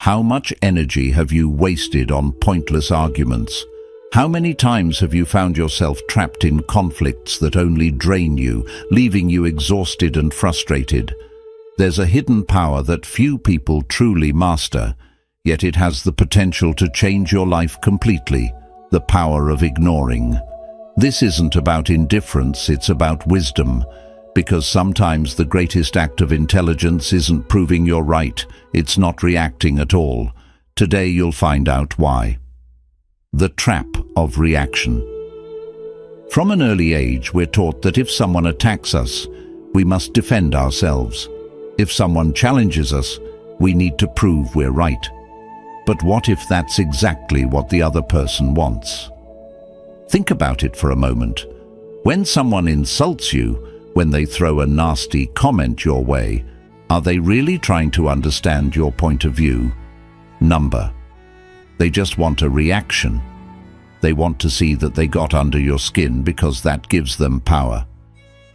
How much energy have you wasted on pointless arguments? How many times have you found yourself trapped in conflicts that only drain you, leaving you exhausted and frustrated? There's a hidden power that few people truly master, yet it has the potential to change your life completely: the power of ignoring. This isn't about indifference, it's about wisdom. Because sometimes the greatest act of intelligence isn't proving you're right, it's not reacting at all. Today you'll find out why. The trap of reaction. From an early age, we're taught that if someone attacks us, we must defend ourselves. If someone challenges us, we need to prove we're right. But what if that's exactly what the other person wants? Think about it for a moment. When someone insults you, when they throw a nasty comment your way, are they really trying to understand your point of view? Number. They just want a reaction. They want to see that they got under your skin because that gives them power.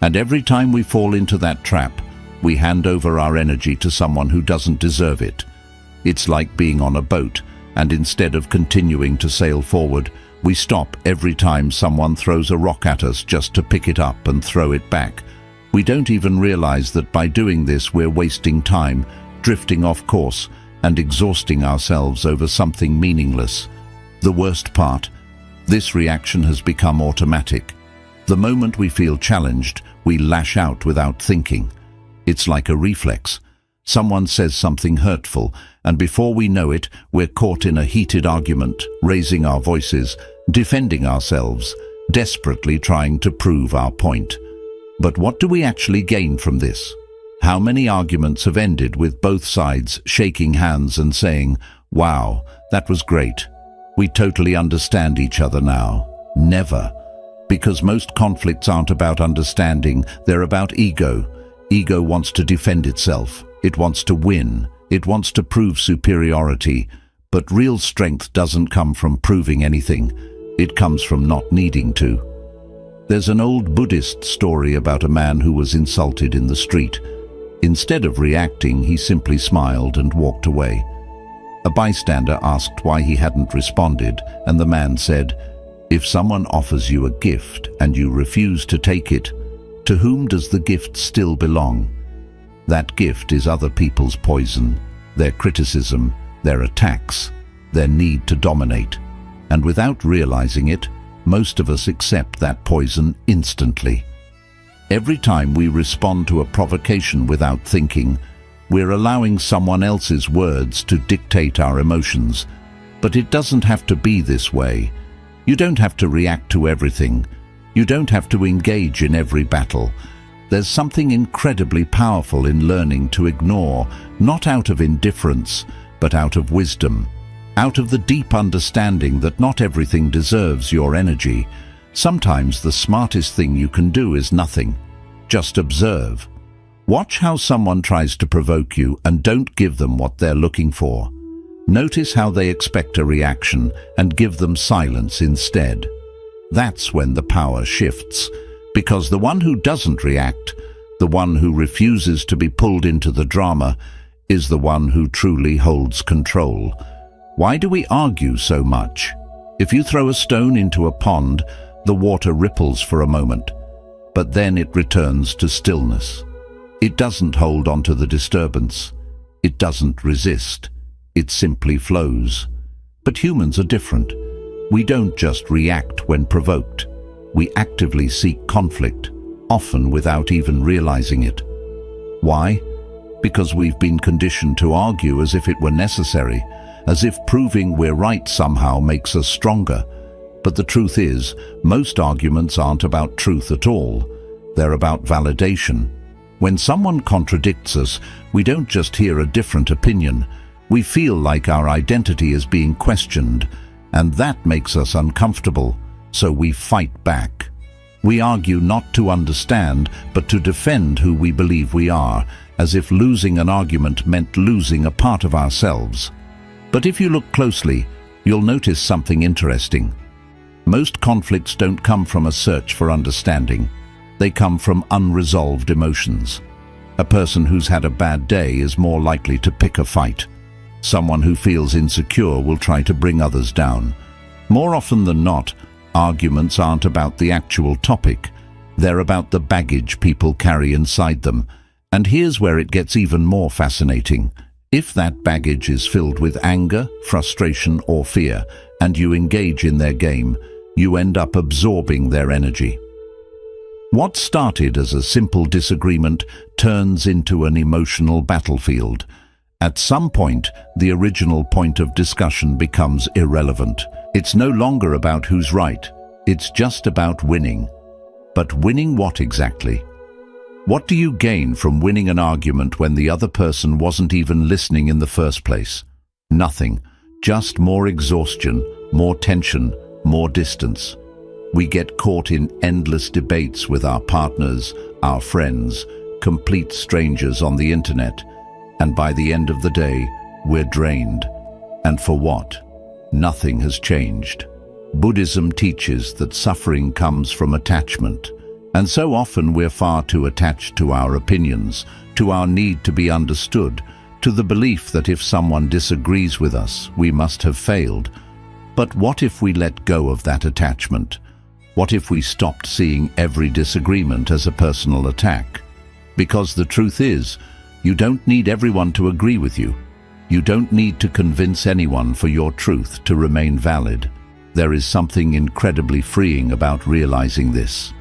And every time we fall into that trap, we hand over our energy to someone who doesn't deserve it. It's like being on a boat, and instead of continuing to sail forward, we stop every time someone throws a rock at us just to pick it up and throw it back. We don't even realize that by doing this we're wasting time, drifting off course, and exhausting ourselves over something meaningless. The worst part, this reaction has become automatic. The moment we feel challenged, we lash out without thinking. It's like a reflex. Someone says something hurtful, and before we know it, we're caught in a heated argument, raising our voices, defending ourselves, desperately trying to prove our point. But what do we actually gain from this? How many arguments have ended with both sides shaking hands and saying, "Wow, that was great. We totally understand each other now"? Never. Because most conflicts aren't about understanding, they're about ego. Ego wants to defend itself. It wants to win. It wants to prove superiority. But real strength doesn't come from proving anything. It comes from not needing to. There's an old Buddhist story about a man who was insulted in the street. Instead of reacting, he simply smiled and walked away. A bystander asked why he hadn't responded, and the man said, "If someone offers you a gift and you refuse to take it, to whom does the gift still belong? That gift is other people's poison, their criticism, their attacks, their need to dominate. And without realizing it, most of us accept that poison instantly. Every time we respond to a provocation without thinking, we're allowing someone else's words to dictate our emotions. But it doesn't have to be this way. You don't have to react to everything. You don't have to engage in every battle. There's something incredibly powerful in learning to ignore, not out of indifference, but out of wisdom. Out of the deep understanding that not everything deserves your energy. Sometimes the smartest thing you can do is nothing. Just observe. Watch how someone tries to provoke you and don't give them what they're looking for. Notice how they expect a reaction and give them silence instead. That's when the power shifts, because the one who doesn't react, the one who refuses to be pulled into the drama, is the one who truly holds control. Why do we argue so much? If you throw a stone into a pond, the water ripples for a moment, but then it returns to stillness. It doesn't hold on to the disturbance. It doesn't resist. It simply flows. But humans are different. We don't just react when provoked. We actively seek conflict, often without even realizing it. Why? Because we've been conditioned to argue as if it were necessary, as if proving we're right somehow makes us stronger. But the truth is, most arguments aren't about truth at all. They're about validation. When someone contradicts us, we don't just hear a different opinion. We feel like our identity is being questioned, and that makes us uncomfortable, so we fight back. We argue not to understand, but to defend who we believe we are, as if losing an argument meant losing a part of ourselves. But if you look closely, you'll notice something interesting. Most conflicts don't come from a search for understanding. They come from unresolved emotions. A person who's had a bad day is more likely to pick a fight. Someone who feels insecure will try to bring others down. More often than not, arguments aren't about the actual topic. They're about the baggage people carry inside them. And here's where it gets even more fascinating. If that baggage is filled with anger, frustration, or fear, and you engage in their game, you end up absorbing their energy. What started as a simple disagreement turns into an emotional battlefield. At some point, the original point of discussion becomes irrelevant. It's no longer about who's right. It's just about winning. But winning what exactly? What do you gain from winning an argument when the other person wasn't even listening in the first place? Nothing. Just more exhaustion, more tension, more distance. We get caught in endless debates with our partners, our friends, complete strangers on the internet. And by the end of the day, we're drained. And for what? Nothing has changed. Buddhism teaches that suffering comes from attachment. And so often we're far too attached to our opinions, to our need to be understood, to the belief that if someone disagrees with us, we must have failed. But what if we let go of that attachment? What if we stopped seeing every disagreement as a personal attack? Because the truth is, you don't need everyone to agree with you. You don't need to convince anyone for your truth to remain valid. There is something incredibly freeing about realizing this.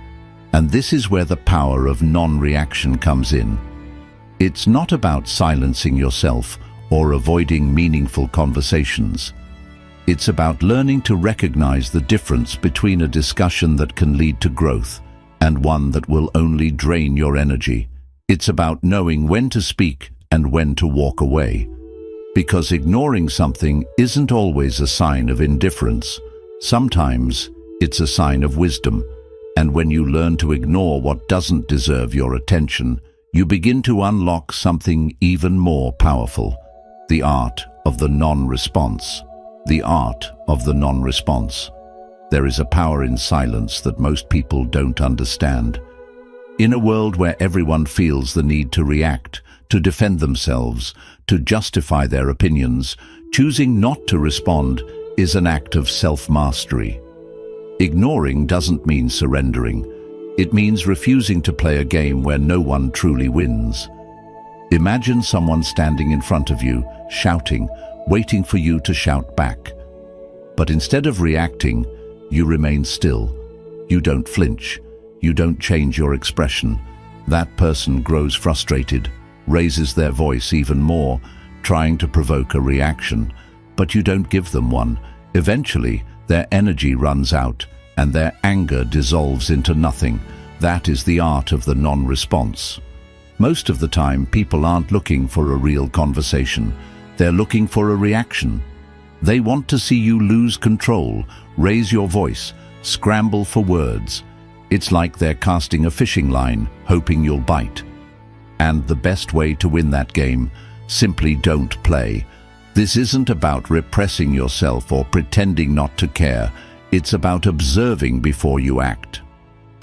And this is where the power of non-reaction comes in. It's not about silencing yourself or avoiding meaningful conversations. It's about learning to recognize the difference between a discussion that can lead to growth and one that will only drain your energy. It's about knowing when to speak and when to walk away. Because ignoring something isn't always a sign of indifference. Sometimes it's a sign of wisdom. And when you learn to ignore what doesn't deserve your attention, you begin to unlock something even more powerful. The art of the non-response. The art of the non-response. There is a power in silence that most people don't understand. In a world where everyone feels the need to react, to defend themselves, to justify their opinions, choosing not to respond is an act of self-mastery. Ignoring doesn't mean surrendering. It means refusing to play a game where no one truly wins. Imagine someone standing in front of you, shouting, waiting for you to shout back. But instead of reacting, you remain still. You don't flinch. You don't change your expression. That person grows frustrated, raises their voice even more, trying to provoke a reaction. But you don't give them one. Eventually, their energy runs out, and their anger dissolves into nothing. That is the art of the non-response. Most of the time, people aren't looking for a real conversation. They're looking for a reaction. They want to see you lose control, raise your voice, scramble for words. It's like they're casting a fishing line, hoping you'll bite. And the best way to win that game, simply don't play. This isn't about repressing yourself or pretending not to care. It's about observing before you act.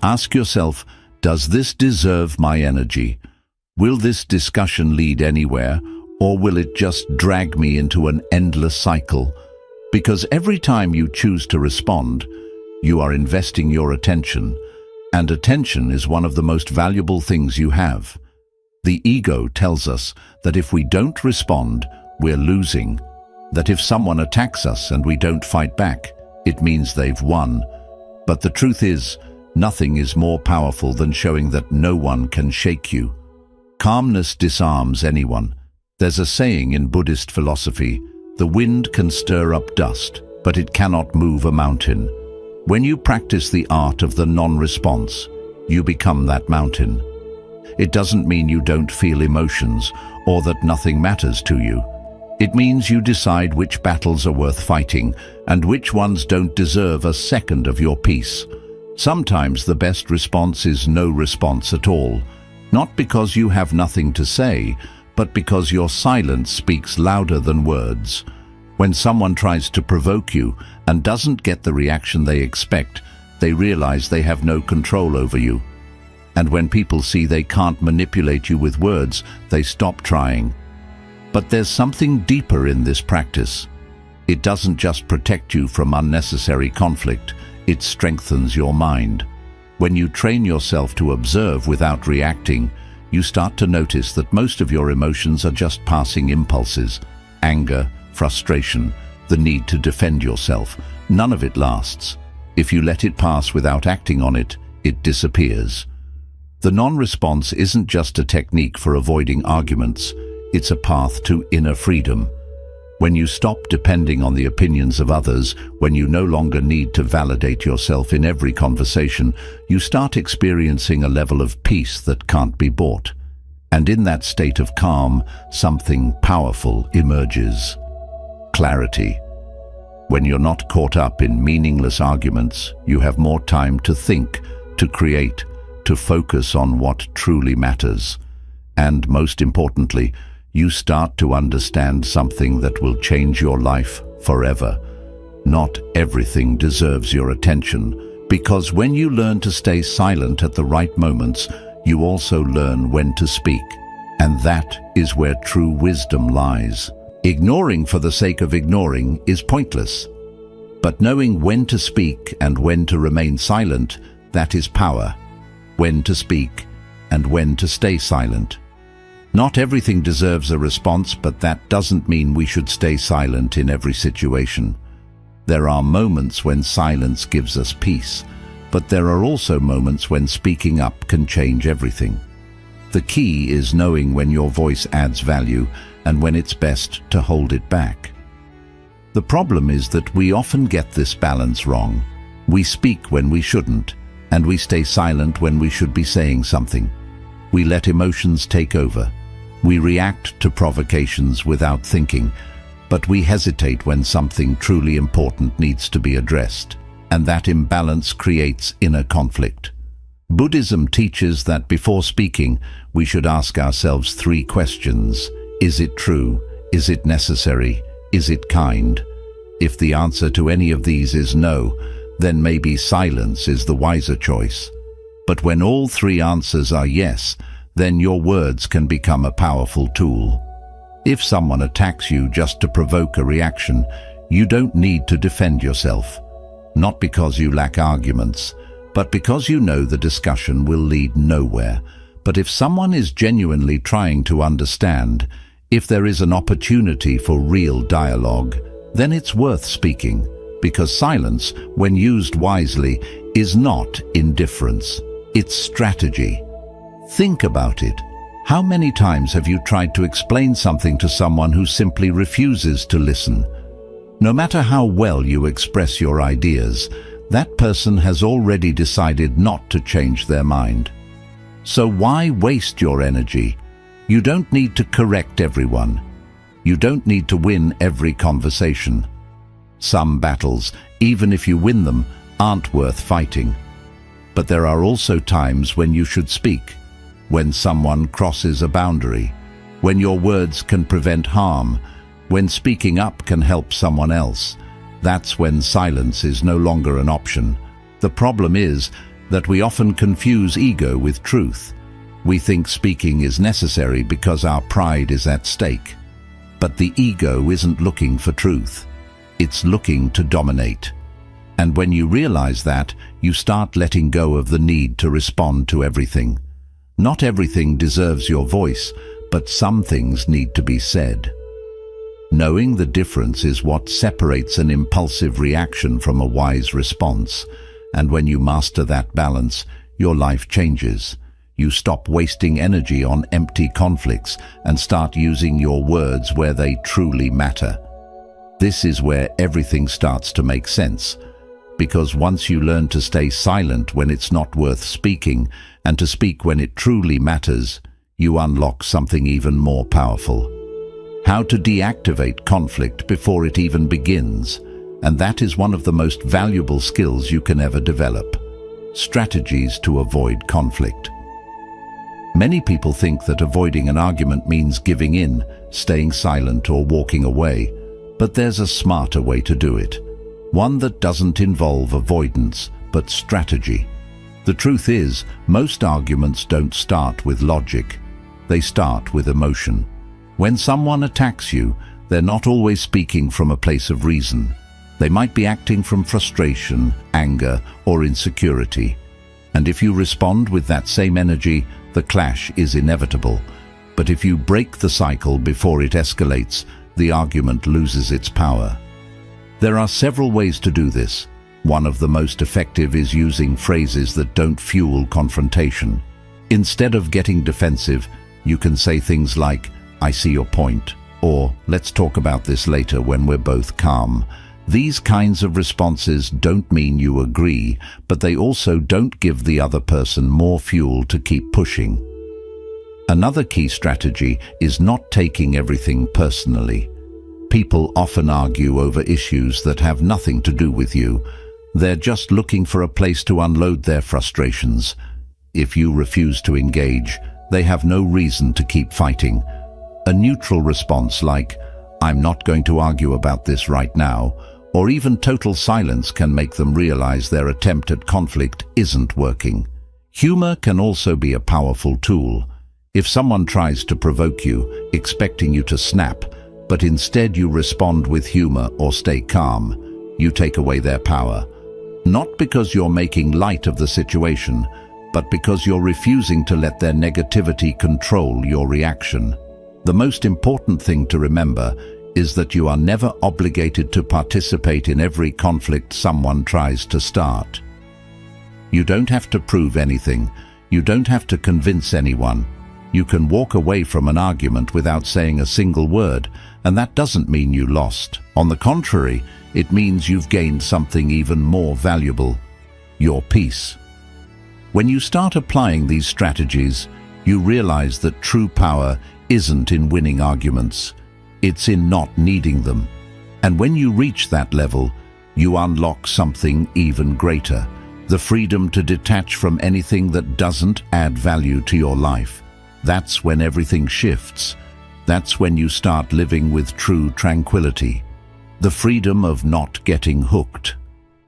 Ask yourself, does this deserve my energy? Will this discussion lead anywhere, or will it just drag me into an endless cycle? Because every time you choose to respond, you are investing your attention, and attention is one of the most valuable things you have. The ego tells us that if we don't respond, we're losing. That if someone attacks us and we don't fight back, it means they've won. But the truth is, nothing is more powerful than showing that no one can shake you. Calmness disarms anyone. There's a saying in Buddhist philosophy, the wind can stir up dust, but it cannot move a mountain. When you practice the art of the non-response, you become that mountain. It doesn't mean you don't feel emotions or that nothing matters to you. It means you decide which battles are worth fighting and which ones don't deserve a second of your peace. Sometimes the best response is no response at all, not because you have nothing to say, but because your silence speaks louder than words. When someone tries to provoke you and doesn't get the reaction they expect, they realize they have no control over you. And when people see they can't manipulate you with words, they stop trying. But there's something deeper in this practice. It doesn't just protect you from unnecessary conflict, it strengthens your mind. When you train yourself to observe without reacting, you start to notice that most of your emotions are just passing impulses. Anger, frustration, the need to defend yourself. None of it lasts. If you let it pass without acting on it, it disappears. The non-response isn't just a technique for avoiding arguments, it's a path to inner freedom. When you stop depending on the opinions of others, when you no longer need to validate yourself in every conversation, you start experiencing a level of peace that can't be bought. And in that state of calm, something powerful emerges. Clarity. When you're not caught up in meaningless arguments, you have more time to think, to create, to focus on what truly matters. And most importantly, you start to understand something that will change your life forever. Not everything deserves your attention, because when you learn to stay silent at the right moments, you also learn when to speak. And that is where true wisdom lies. Ignoring for the sake of ignoring is pointless. But knowing when to speak and when to remain silent, that is power. When to speak and when to stay silent. Not everything deserves a response, but that doesn't mean we should stay silent in every situation. There are moments when silence gives us peace, but there are also moments when speaking up can change everything. The key is knowing when your voice adds value and when it's best to hold it back. The problem is that we often get this balance wrong. We speak when we shouldn't, and we stay silent when we should be saying something. We let emotions take over. We react to provocations without thinking, but we hesitate when something truly important needs to be addressed, and that imbalance creates inner conflict. Buddhism teaches that before speaking, we should ask ourselves 3 questions. Is it true? Is it necessary? Is it kind? If the answer to any of these is no, then maybe silence is the wiser choice. But when all 3 answers are yes, then your words can become a powerful tool. If someone attacks you just to provoke a reaction, you don't need to defend yourself. Not because you lack arguments, but because you know the discussion will lead nowhere. But if someone is genuinely trying to understand, if there is an opportunity for real dialogue, then it's worth speaking, because silence, when used wisely, is not indifference. It's strategy. Think about it. How many times have you tried to explain something to someone who simply refuses to listen? No matter how well you express your ideas, that person has already decided not to change their mind. So why waste your energy? You don't need to correct everyone. You don't need to win every conversation. Some battles, even if you win them, aren't worth fighting. But there are also times when you should speak. When someone crosses a boundary, when your words can prevent harm, when speaking up can help someone else, that's when silence is no longer an option. The problem is that we often confuse ego with truth. We think speaking is necessary because our pride is at stake. But the ego isn't looking for truth. It's looking to dominate. And when you realize that, you start letting go of the need to respond to everything. Not everything deserves your voice, but some things need to be said. Knowing the difference is what separates an impulsive reaction from a wise response. And when you master that balance, your life changes. You stop wasting energy on empty conflicts and start using your words where they truly matter. This is where everything starts to make sense. Because once you learn to stay silent when it's not worth speaking, and to speak when it truly matters, you unlock something even more powerful. How to deactivate conflict before it even begins, and that is one of the most valuable skills you can ever develop. Strategies to avoid conflict. Many people think that avoiding an argument means giving in, staying silent or walking away, but there's a smarter way to do it. One that doesn't involve avoidance, but strategy. The truth is, most arguments don't start with logic. They start with emotion. When someone attacks you, they're not always speaking from a place of reason. They might be acting from frustration, anger, or insecurity. And if you respond with that same energy, the clash is inevitable. But if you break the cycle before it escalates, the argument loses its power. There are several ways to do this. One of the most effective is using phrases that don't fuel confrontation. Instead of getting defensive, you can say things like, "I see your point," or "Let's talk about this later when we're both calm." These kinds of responses don't mean you agree, but they also don't give the other person more fuel to keep pushing. Another key strategy is not taking everything personally. People often argue over issues that have nothing to do with you. They're just looking for a place to unload their frustrations. If you refuse to engage, they have no reason to keep fighting. A neutral response like, "I'm not going to argue about this right now," or even total silence can make them realize their attempt at conflict isn't working. Humor can also be a powerful tool. If someone tries to provoke you, expecting you to snap, but instead you respond with humor or stay calm, you take away their power. Not because you're making light of the situation, but because you're refusing to let their negativity control your reaction. The most important thing to remember is that you are never obligated to participate in every conflict someone tries to start. You don't have to prove anything. You don't have to convince anyone. You can walk away from an argument without saying a single word, and that doesn't mean you lost. On the contrary, it means you've gained something even more valuable: your peace. When you start applying these strategies, you realize that true power isn't in winning arguments. It's in not needing them. And when you reach that level, you unlock something even greater: the freedom to detach from anything that doesn't add value to your life. That's when everything shifts. That's when you start living with true tranquility. The freedom of not getting hooked.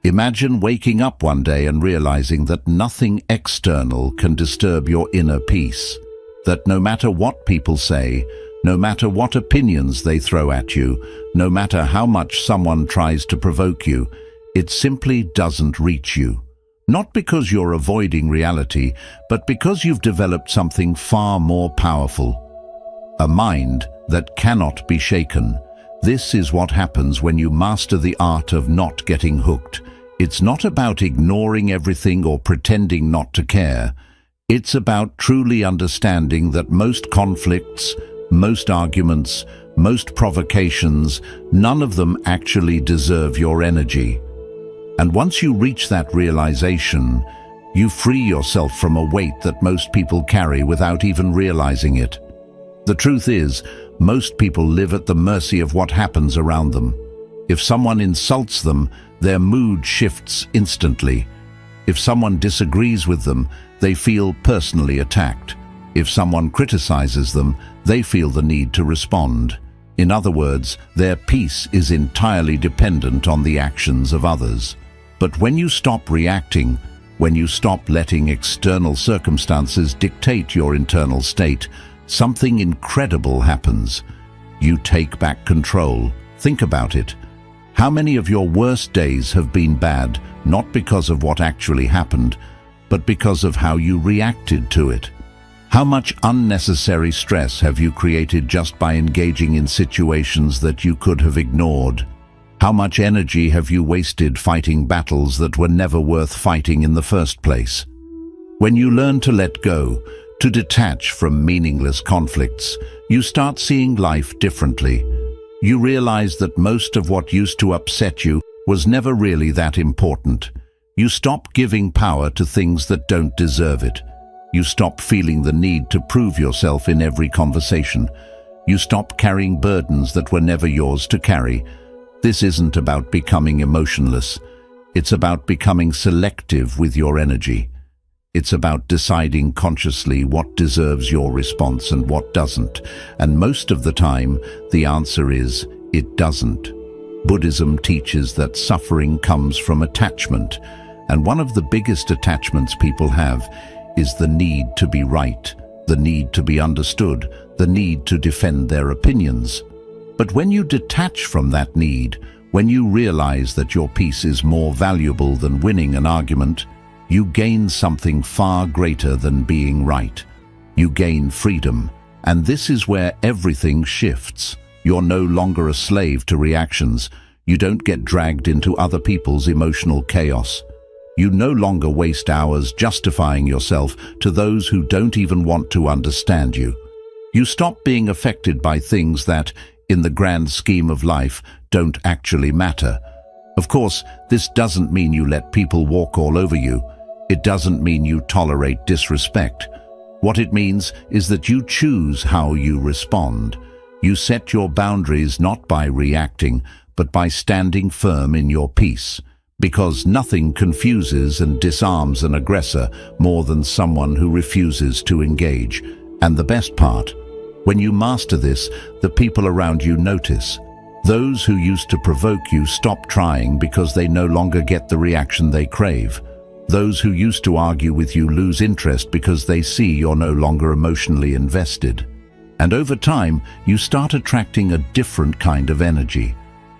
Imagine waking up one day and realizing that nothing external can disturb your inner peace. That no matter what people say, no matter what opinions they throw at you, no matter how much someone tries to provoke you, it simply doesn't reach you. Not because you're avoiding reality, but because you've developed something far more powerful. A mind that cannot be shaken. This is what happens when you master the art of not getting hooked. It's not about ignoring everything or pretending not to care. It's about truly understanding that most conflicts, most arguments, most provocations, none of them actually deserve your energy. And once you reach that realization, you free yourself from a weight that most people carry without even realizing it. The truth is, most people live at the mercy of what happens around them. If someone insults them, their mood shifts instantly. If someone disagrees with them, they feel personally attacked. If someone criticizes them, they feel the need to respond. In other words, their peace is entirely dependent on the actions of others. But when you stop reacting, when you stop letting external circumstances dictate your internal state, something incredible happens. You take back control. Think about it. How many of your worst days have been bad, not because of what actually happened, but because of how you reacted to it? How much unnecessary stress have you created just by engaging in situations that you could have ignored? How much energy have you wasted fighting battles that were never worth fighting in the first place? When you learn to let go, to detach from meaningless conflicts, you start seeing life differently. You realize that most of what used to upset you was never really that important. You stop giving power to things that don't deserve it. You stop feeling the need to prove yourself in every conversation. You stop carrying burdens that were never yours to carry. This isn't about becoming emotionless. It's about becoming selective with your energy. It's about deciding consciously what deserves your response and what doesn't. And most of the time, the answer is, it doesn't. Buddhism teaches that suffering comes from attachment, and one of the biggest attachments people have is the need to be right, the need to be understood, the need to defend their opinions. But when you detach from that need, when you realize that your peace is more valuable than winning an argument, you gain something far greater than being right. You gain freedom, and this is where everything shifts. You're no longer a slave to reactions. You don't get dragged into other people's emotional chaos. You no longer waste hours justifying yourself to those who don't even want to understand you. You stop being affected by things that, in the grand scheme of life, don't actually matter. Of course, this doesn't mean you let people walk all over you. It doesn't mean you tolerate disrespect. What it means is that you choose how you respond. You set your boundaries not by reacting, but by standing firm in your peace. Because nothing confuses and disarms an aggressor more than someone who refuses to engage. And the best part, when you master this, the people around you notice. Those who used to provoke you stop trying because they no longer get the reaction they crave. Those who used to argue with you lose interest because they see you're no longer emotionally invested. And over time, you start attracting a different kind of energy,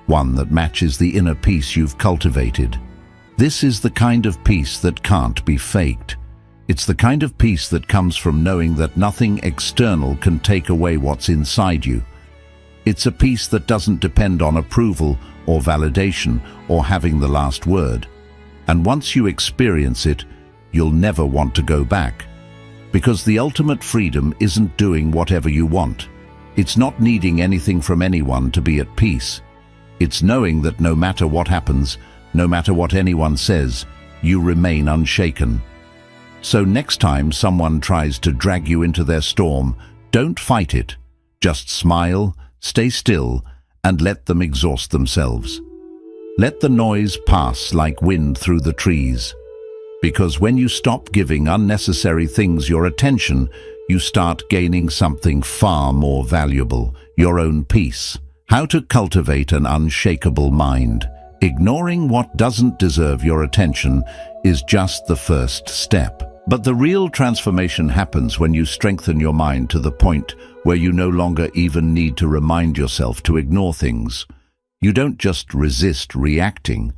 one that matches the inner peace you've cultivated. This is the kind of peace that can't be faked. It's the kind of peace that comes from knowing that nothing external can take away what's inside you. It's a peace that doesn't depend on approval or validation or having the last word. And once you experience it, you'll never want to go back. Because the ultimate freedom isn't doing whatever you want. It's not needing anything from anyone to be at peace. It's knowing that no matter what happens, no matter what anyone says, you remain unshaken. So next time someone tries to drag you into their storm, don't fight it. Just smile, stay still, and let them exhaust themselves. Let the noise pass like wind through the trees. Because when you stop giving unnecessary things your attention, you start gaining something far more valuable, your own peace. How to cultivate an unshakable mind. Ignoring what doesn't deserve your attention is just the first step. But the real transformation happens when you strengthen your mind to the point where you no longer even need to remind yourself to ignore things. You don't just resist reacting.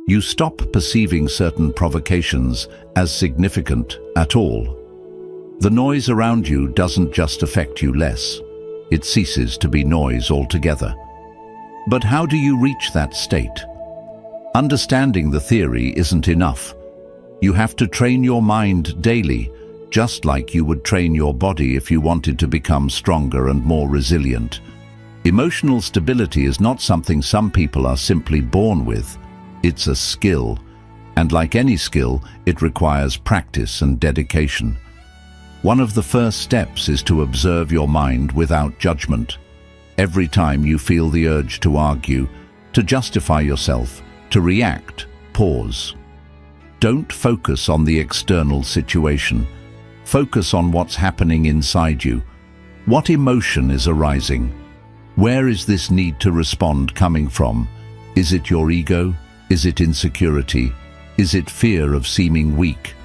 You stop perceiving certain provocations as significant at all. The noise around you doesn't just affect you less. It ceases to be noise altogether. But how do you reach that state? Understanding the theory isn't enough. You have to train your mind daily, just like you would train your body if you wanted to become stronger and more resilient. Emotional stability is not something some people are simply born with. It's a skill, and like any skill, it requires practice and dedication. One of the first steps is to observe your mind without judgment. Every time you feel the urge to argue, to justify yourself, to react, pause. Don't focus on the external situation. Focus on what's happening inside you. What emotion is arising? Where is this need to respond coming from? Is it your ego? Is it insecurity? Is it fear of seeming weak?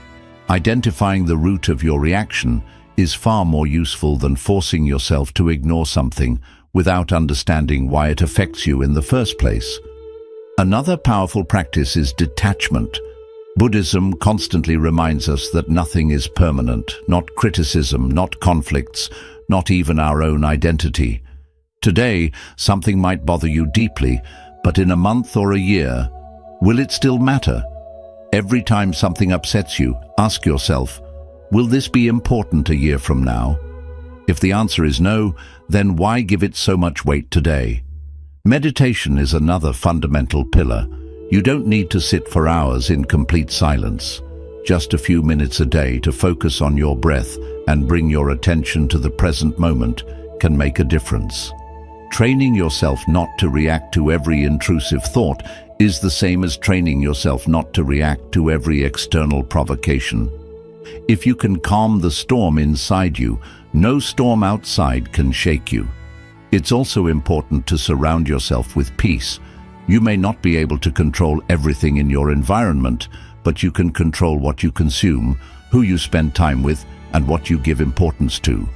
Identifying the root of your reaction is far more useful than forcing yourself to ignore something without understanding why it affects you in the first place. Another powerful practice is detachment. Buddhism constantly reminds us that nothing is permanent, not criticism, not conflicts, not even our own identity. Today, something might bother you deeply, but in a month or a year, will it still matter? Every time something upsets you, ask yourself, will this be important a year from now? If the answer is no, then why give it so much weight today? Meditation is another fundamental pillar. You don't need to sit for hours in complete silence. Just a few minutes a day to focus on your breath and bring your attention to the present moment can make a difference. Training yourself not to react to every intrusive thought is the same as training yourself not to react to every external provocation. If you can calm the storm inside you, no storm outside can shake you. It's also important to surround yourself with peace. You may not be able to control everything in your environment, but you can control what you consume, who you spend time with, and what you give importance to.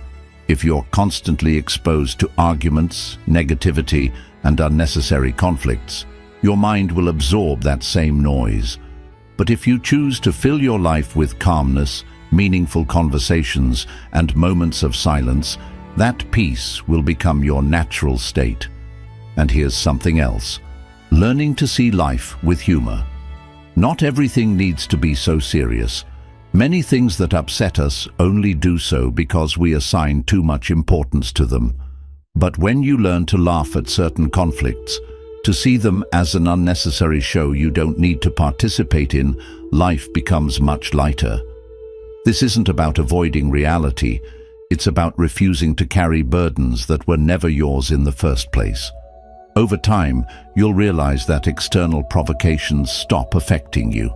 If you're constantly exposed to arguments, negativity, and unnecessary conflicts, your mind will absorb that same noise. But if you choose to fill your life with calmness, meaningful conversations, and moments of silence, that peace will become your natural state. And here's something else: learning to see life with humor. Not everything needs to be so serious. Many things that upset us only do so because we assign too much importance to them. But when you learn to laugh at certain conflicts, to see them as an unnecessary show you don't need to participate in, life becomes much lighter. This isn't about avoiding reality. It's about refusing to carry burdens that were never yours in the first place. Over time, you'll realize that external provocations stop affecting you.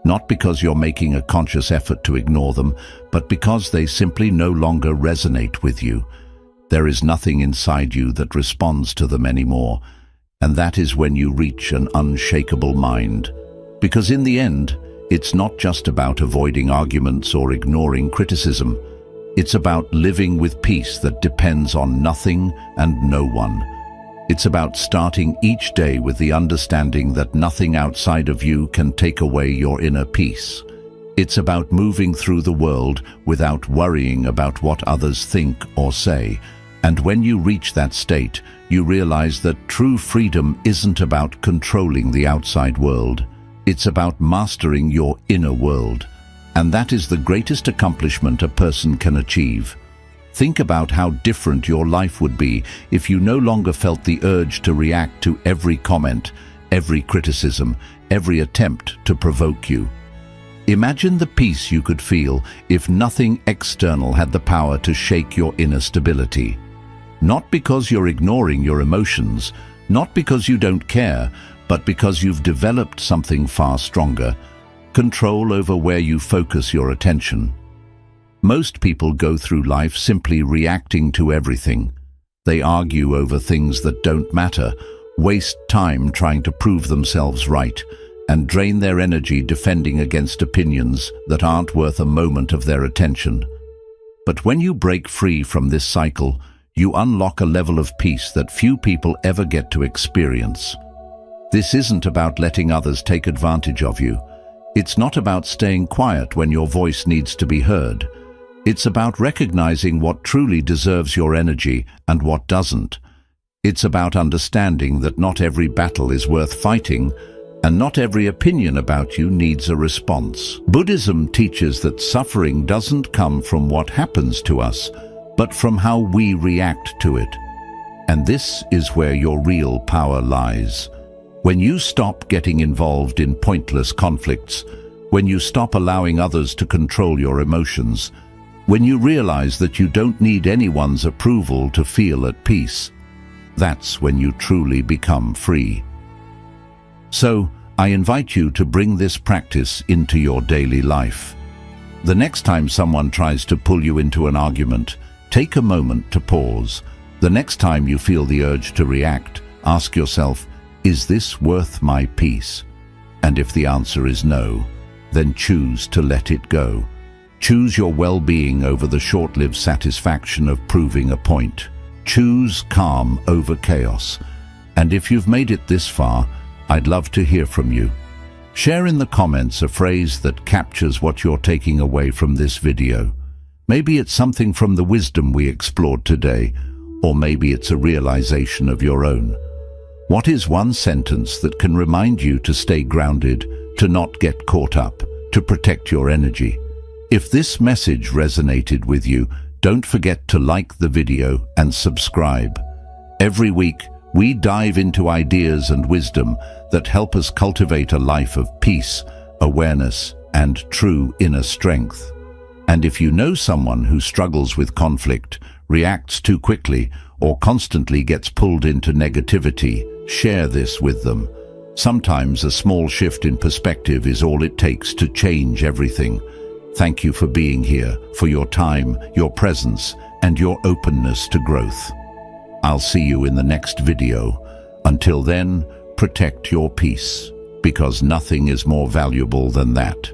Not because you're making a conscious effort to ignore them, but because they simply no longer resonate with you. There is nothing inside you that responds to them anymore, and that is when you reach an unshakable mind. Because in the end, it's not just about avoiding arguments or ignoring criticism. It's about living with peace that depends on nothing and no one. It's about starting each day with the understanding that nothing outside of you can take away your inner peace. It's about moving through the world without worrying about what others think or say. And when you reach that state, you realize that true freedom isn't about controlling the outside world. It's about mastering your inner world. And that is the greatest accomplishment a person can achieve. Think about how different your life would be if you no longer felt the urge to react to every comment, every criticism, every attempt to provoke you. Imagine the peace you could feel if nothing external had the power to shake your inner stability. Not because you're ignoring your emotions, not because you don't care, but because you've developed something far stronger: control over where you focus your attention. Most people go through life simply reacting to everything. They argue over things that don't matter, waste time trying to prove themselves right, and drain their energy defending against opinions that aren't worth a moment of their attention. But when you break free from this cycle, you unlock a level of peace that few people ever get to experience. This isn't about letting others take advantage of you. It's not about staying quiet when your voice needs to be heard. It's about recognizing what truly deserves your energy and what doesn't. It's about understanding that not every battle is worth fighting, and not every opinion about you needs a response. Buddhism teaches that suffering doesn't come from what happens to us, but from how we react to it. And this is where your real power lies. When you stop getting involved in pointless conflicts, when you stop allowing others to control your emotions, when you realize that you don't need anyone's approval to feel at peace, that's when you truly become free. So, I invite you to bring this practice into your daily life. The next time someone tries to pull you into an argument, take a moment to pause. The next time you feel the urge to react, ask yourself, is this worth my peace? And if the answer is no, then choose to let it go. Choose your well-being over the short-lived satisfaction of proving a point. Choose calm over chaos. And if you've made it this far, I'd love to hear from you. Share in the comments a phrase that captures what you're taking away from this video. Maybe it's something from the wisdom we explored today, or maybe it's a realization of your own. What is one sentence that can remind you to stay grounded, to not get caught up, to protect your energy? If this message resonated with you, don't forget to like the video and subscribe. Every week, we dive into ideas and wisdom that help us cultivate a life of peace, awareness, and true inner strength. And if you know someone who struggles with conflict, reacts too quickly, or constantly gets pulled into negativity, share this with them. Sometimes a small shift in perspective is all it takes to change everything. Thank you for being here, for your time, your presence, and your openness to growth. I'll see you in the next video. Until then, protect your peace, because nothing is more valuable than that.